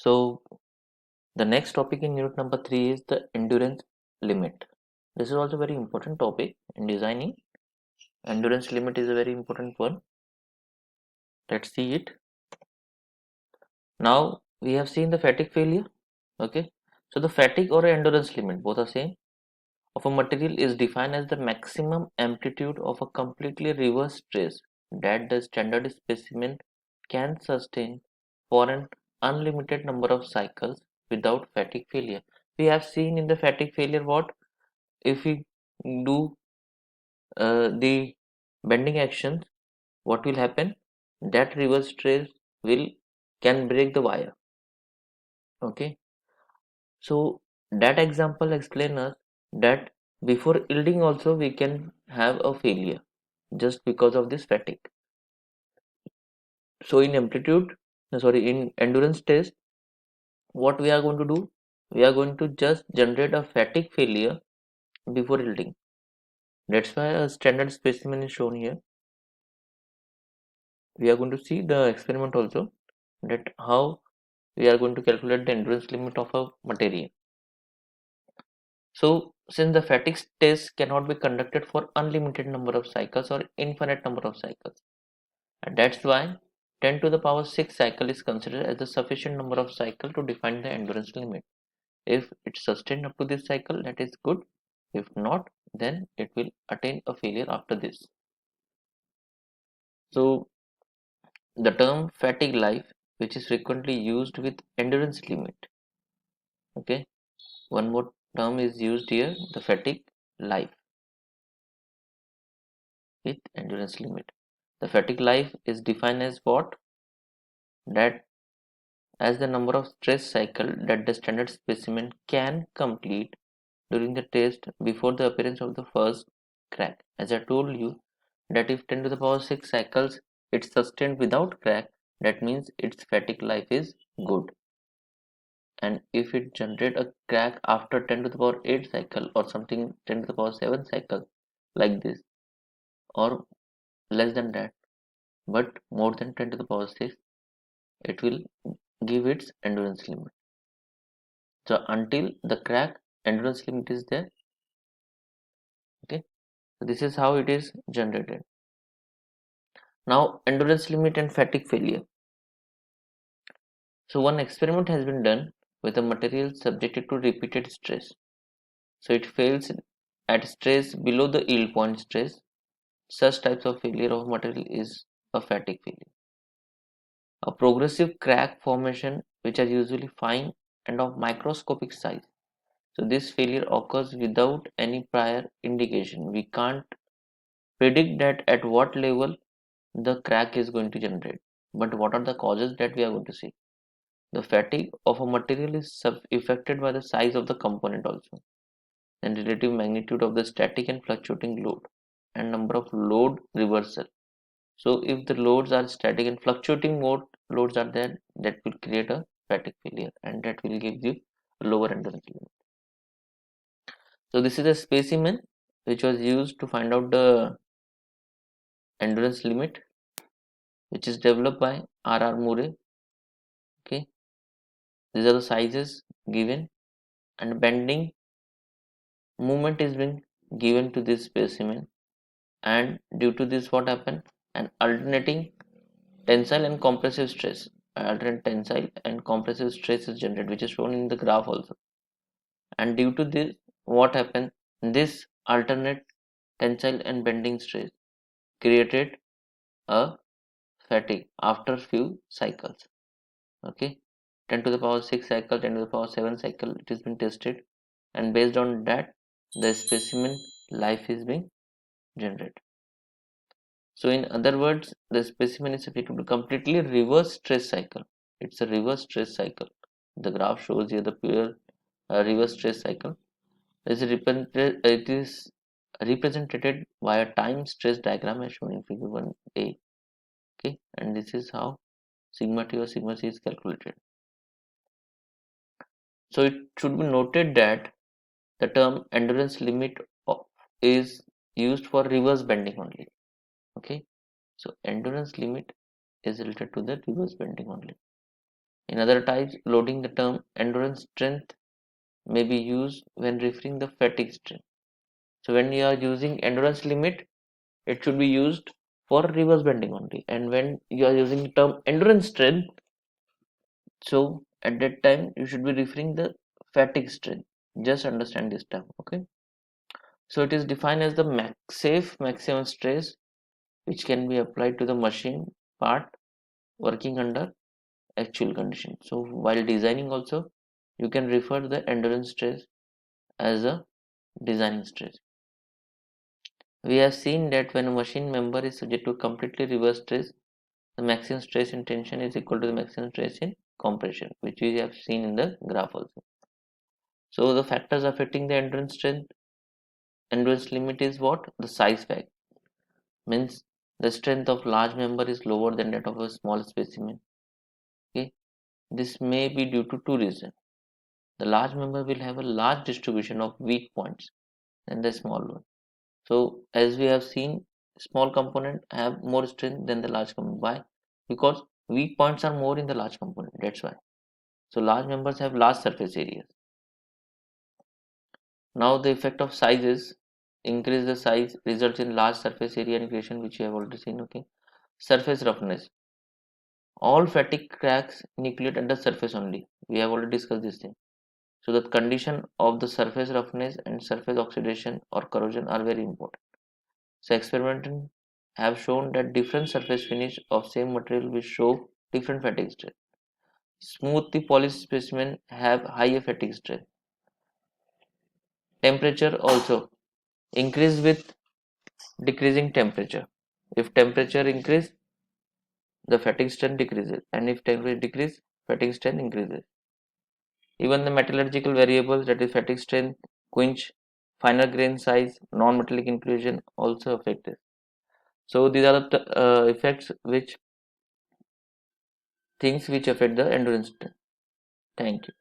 So the next topic in unit number 3 is the endurance limit. This is also very important topic in designing. Endurance limit is a very important one. Let's see it. Now we have seen the fatigue failure. Okay. So the fatigue or endurance limit, both are same, of a material is defined as the maximum amplitude of a completely reverse stress that the standard specimen can sustain for an unlimited number of cycles without fatigue failure. We have seen in the fatigue failure what if we do the bending actions, what will happen? That reverse stress will can break the wire. Okay, so that example explains us that before yielding also we can have a failure just because of this fatigue. So in in endurance test, what we are going to do? We are going to just generate a fatigue failure before yielding. That's why a standard specimen is shown here. We are going to see the experiment also, that how we are going to calculate the endurance limit of a material. So since the fatigue test cannot be conducted for unlimited number of cycles or infinite number of cycles, and that's why 10 to the power 6 cycle is considered as the sufficient number of cycle to define the endurance limit. If it's sustained up to this cycle, that is good. If not, then it will attain a failure after this. So the term fatigue life, which is frequently used with endurance limit. Okay, one more term is used here, the fatigue life with endurance limit. The fatigue life is defined as what? That as the number of stress cycle that the standard specimen can complete during the test before the appearance of the first crack. As I told you that if 10 to the power 6 cycles it's sustained without crack, that means its fatigue life is good. And if it generate a crack after 10 to the power 8 cycle or something 10 to the power 7 cycle like this, or less than that, but more than 10 to the power 6, it will give its endurance limit. So until the crack, endurance limit is there. Okay, so this is how it is generated. Now endurance limit and fatigue failure. So one experiment has been done with a material subjected to repeated stress. So it fails at stress below the yield point stress. Such types of failure of material is a fatigue failure. A progressive crack formation, which are usually fine and of microscopic size. So this failure occurs without any prior indication. We can't predict that at what level the crack is going to generate. But what are the causes that we are going to see? The fatigue of a material is affected by the size of the component also, and relative magnitude of the static and fluctuating load, and number of load reversal. So if the loads are static and fluctuating loads are there, that will create a fatigue failure, and that will give you a lower endurance limit. So this is a specimen which was used to find out the endurance limit, which is developed by R. Murray. Okay, these are the sizes given, and bending movement is being given to this specimen, and due to this what happened, an alternating tensile and compressive stress, alternate tensile and compressive stress is generated, which is shown in the graph also. And due to this what happened, this alternate tensile and bending stress created a fatigue after few cycles. Okay, 10 to the power 6 cycle, 10 to the power 7 cycle, it has been tested, and based on that the specimen life is being generated. So in other words, the specimen is applicable to completely reverse stress cycle. It's a reverse stress cycle. The graph shows you the pure reverse stress cycle. It is represented by a time stress diagram as shown in figure 1a. Okay, and this is how sigma t or sigma c is calculated. So it should be noted that the term endurance limit is used for reverse bending only. Okay, so endurance limit is related to the reverse bending only. In other types, loading the term endurance strength may be used when referring the fatigue strength. So when you are using endurance limit, it should be used for reverse bending only. And when you are using the term endurance strength, so at that time you should be referring the fatigue strength. Just understand this term, okay? So it is defined as the safe maximum stress which can be applied to the machine part working under actual condition. So while designing also, you can refer the endurance stress as a designing stress. We have seen that when a machine member is subject to completely reverse stress, the maximum stress in tension is equal to the maximum stress in compression, which we have seen in the graph also. So the factors affecting the endurance strength, endurance limit is what? The size fact. Means the strength of large member is lower than that of a small specimen. Okay. This may be due to two reasons. The large member will have a large distribution of weak points than the small one. So as we have seen, small component have more strength than the large component. Why? Because weak points are more in the large component. That's why. So large members have large surface areas. Now the effect of size is increase the size results in large surface area and creation, which you have already seen. Okay. Surface roughness. All fatigue cracks nucleate at the surface only. We have already discussed this thing. So the condition of the surface roughness and surface oxidation or corrosion are very important. So experiments have shown that different surface finish of same material will show different fatigue strength. Smoothly polished specimens have higher fatigue strength. Temperature also increase with decreasing temperature. If temperature increase, the fatigue strength decreases, and if temperature decrease, fatigue strength increases. Even the metallurgical variables, that is fatigue strength, quench, finer grain size, non-metallic inclusion also affect this. So these are the effects which things which affect the endurance strength. Thank you.